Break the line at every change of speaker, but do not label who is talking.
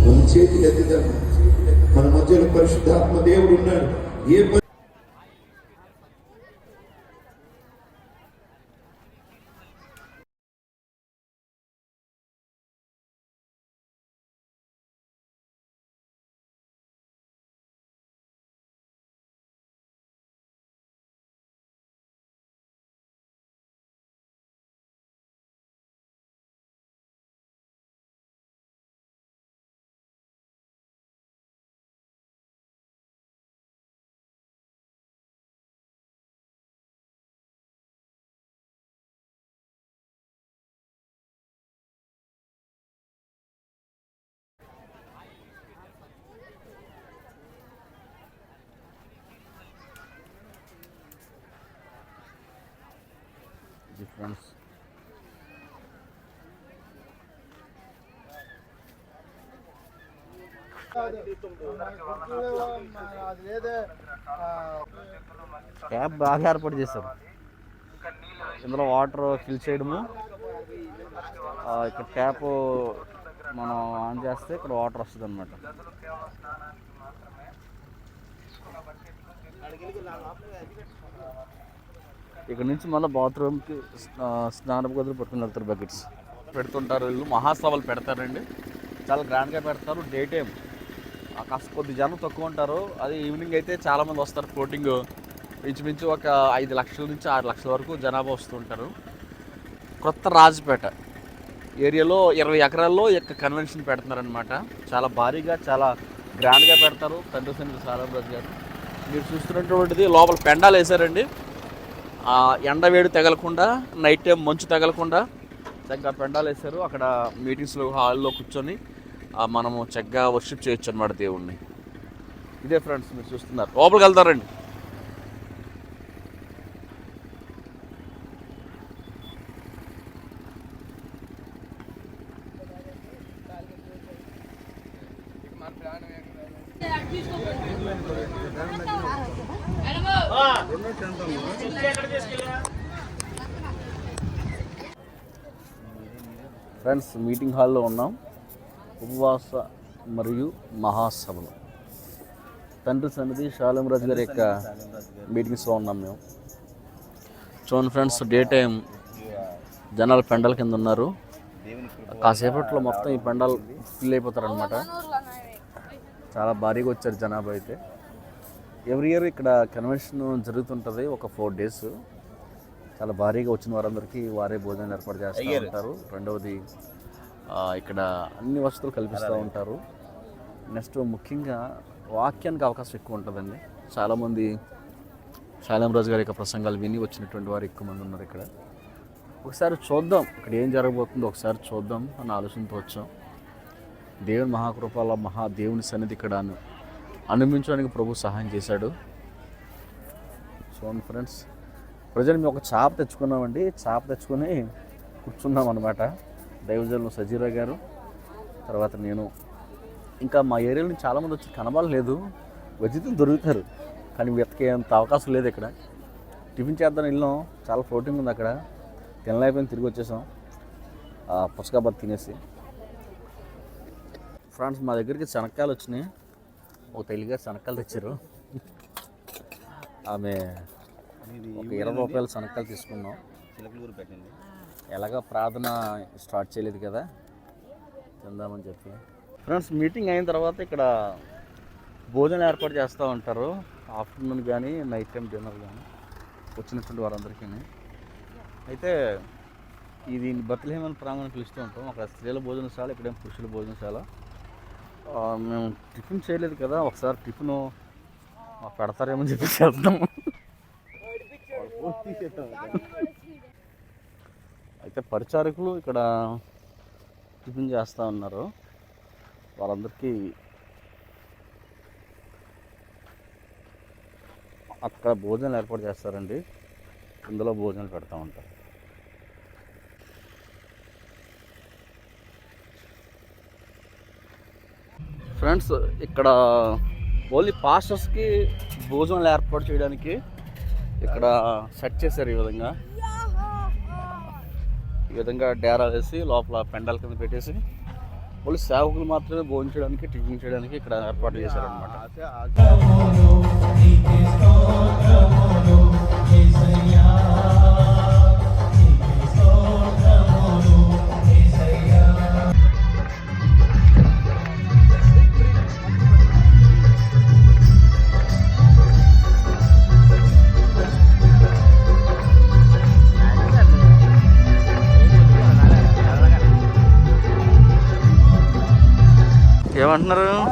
మన చేతులు ఎత్తుదాం. మన మధ్యలో పరిశుద్ధాత్మ దేవుడు ఉన్నాడు. ఏ
ఫ్రెండ్స్ ట్యాప్ బాగా ఏర్పాటు చేశారు. ఇందులో వాటర్ ఫిల్ చేయడము, ఇక్కడ ట్యాప్ మనం ఆన్ చేస్తే ఇక్కడ వాటర్ వస్తుంది అన్నమాట. ఇక్కడ నుంచి మళ్ళీ బాత్రూమ్కి స్నానం గదులు పట్టుకుని వెళ్తారు. బకెట్స్ పెడుతుంటారు. వీళ్ళు మహాసభలు పెడతారండి, చాలా గ్రాండ్గా పెడతారు. డే టైం కాస్త కొద్ది జనం తక్కువ ఉంటారు. అది ఈవినింగ్ అయితే చాలామంది వస్తారు. ఫ్లోటింగ్ ఇంచుమించు ఒక 5 లక్షల నుంచి 6 లక్షల వరకు జనాభా వస్తుంటారు. కొత్త రాజపేట ఏరియాలో 20 ఎకరాల్లో యొక్క కన్వెన్షన్ పెడుతున్నారనమాట. చాలా భారీగా, చాలా గ్రాండ్గా పెడతారు. తండ్రి సన్నిధి సాలమరాజు గారు మీరు చూస్తున్నటువంటిది లోపల పెండాలు వేశారండి. ఎండ వేడి తగలకుండా, నైట్ టైం మంచు తగలకుండా చక్కగా పెండాలు వేశారు. అక్కడ మీటింగ్స్లో హాల్లో కూర్చొని మనము చక్కగా వర్షిప్ చేయొచ్చు అనమాట దేవుణ్ణి. ఇదే ఫ్రెండ్స్ మీరు చూస్తున్నారు. లోపలికి వెళ్తారండి. ఫ్రెండ్స్ మీటింగ్ హాల్లో ఉన్నాం. ఉపవాస మరియు మహాసభలు తండ్రి సన్నిధి సాలమరాజు గారి యొక్క మీటింగ్స్లో ఉన్నాం మేము. చూడండి ఫ్రెండ్స్, డే టైం జనాలు పెండల కింద ఉన్నారు. కాసేపట్లో మొత్తం ఈ పెండాలు ఫిల్ అయిపోతారనమాట. చాలా భారీగా వచ్చారు జనాభా అయితే. ఎవ్రీ ఇయర్ ఇక్కడ కన్వెన్షన్ జరుగుతుంటుంది ఒక 4 days. చాలా భారీగా వచ్చిన వారందరికీ వారే భోజనాలు ఏర్పాటు చేస్తూ ఉంటారు. రెండవది ఇక్కడ అన్ని వసతులు కల్పిస్తూ ఉంటారు. నెక్స్ట్ ముఖ్యంగా వాక్యానికి అవకాశం ఎక్కువ ఉంటుందండి. చాలామంది సాలమరాజు గారి యొక్క ప్రసంగాలు విని వచ్చినటువంటి వారు ఎక్కువ మంది ఉన్నారు ఇక్కడ. ఒకసారి చూద్దాం ఇక్కడ ఏం జరగబోతుందో, ఒకసారి చూద్దాం అని ఆలోచనతో వచ్చాం. దేవుని మహాకృపల దేవుని సన్నిధి ఇక్కడ అనుభవించడానికి ప్రభు సహాయం చేశాడు. చూడండి ఫ్రెండ్స్, ప్రజలు మేము ఒక చాప తెచ్చుకున్నామండి. చాప తెచ్చుకొని కూర్చున్నాం అనమాట. దైవజనులు సజీరా గారు, తర్వాత నేను, ఇంకా మా ఏరియాలో నుంచి చాలామంది వచ్చి కనబడలేదు. వెజిటేరియన్ దొరుకుతారు కానీ వెతకేంత అవకాశం లేదు ఇక్కడ. టిఫిన్ చేద్దాం వెళ్ళాం, చాలా ఫ్లోటింగ్ ఉంది అక్కడ. తినలేకపోయిన తిరిగి వచ్చేసాం పుస్తకాబాద్ తినేసి. ఫ్రెండ్స్ మా దగ్గరికి శనక్కాయలు వచ్చినాయి. ఒక తెలుగుగారు శనక్కాయలు తెచ్చారు. ఆమె ఒక 20 రూపాయల శనక్కాయలు తీసుకున్నాం. చిలకలూరు పెట్టింది. ఎలాగో ప్రార్థన స్టార్ట్ చేయలేదు కదా, తిందామని చెప్పి. ఫ్రెండ్స్ మీటింగ్ అయిన తర్వాత ఇక్కడ భోజనం ఏర్పాటు చేస్తూ ఉంటారు. ఆఫ్టర్నూన్ కానీ నైట్ టైం డిన్నర్ కానీ వచ్చినటువంటి వారందరికీ. అయితే ఇది బత్లెహేమ్ ప్రాంగణం పిలుస్తూ ఉంటాం. అక్కడ స్త్రీల భోజనశాల, ఇక్కడేం పురుషుల భోజనశాల. మేము టిఫిన్ చేయలేదు కదా, ఒకసారి టిఫిన్ పెడతారేమని చెప్పి చేద్దాము. అయితే పరిచారకులు ఇక్కడ టిఫిన్ చేస్తూ ఉన్నారు. వాళ్ళందరికీ అక్కడ భోజనాలు ఏర్పాటు చేస్తారండి. ఇందులో భోజనాలు పెడతా ఉంటారు. ఫ్రెండ్స్ ఇక్కడ ఓన్లీ పాస్టర్స్కి భోజనాలు ఏర్పాటు చేయడానికి ఇక్కడ సెట్ చేశారు. ఈ విధంగా డేరా వేసి లోపల పెండాల కింద పెట్టేసి వాళ్ళు సేవకులు మాత్రమే భోంచడానికి టిఫిన్ చేయడానికి ఇక్కడ ఏర్పాటు చేశారనమాట. ఏమంటున్నారు?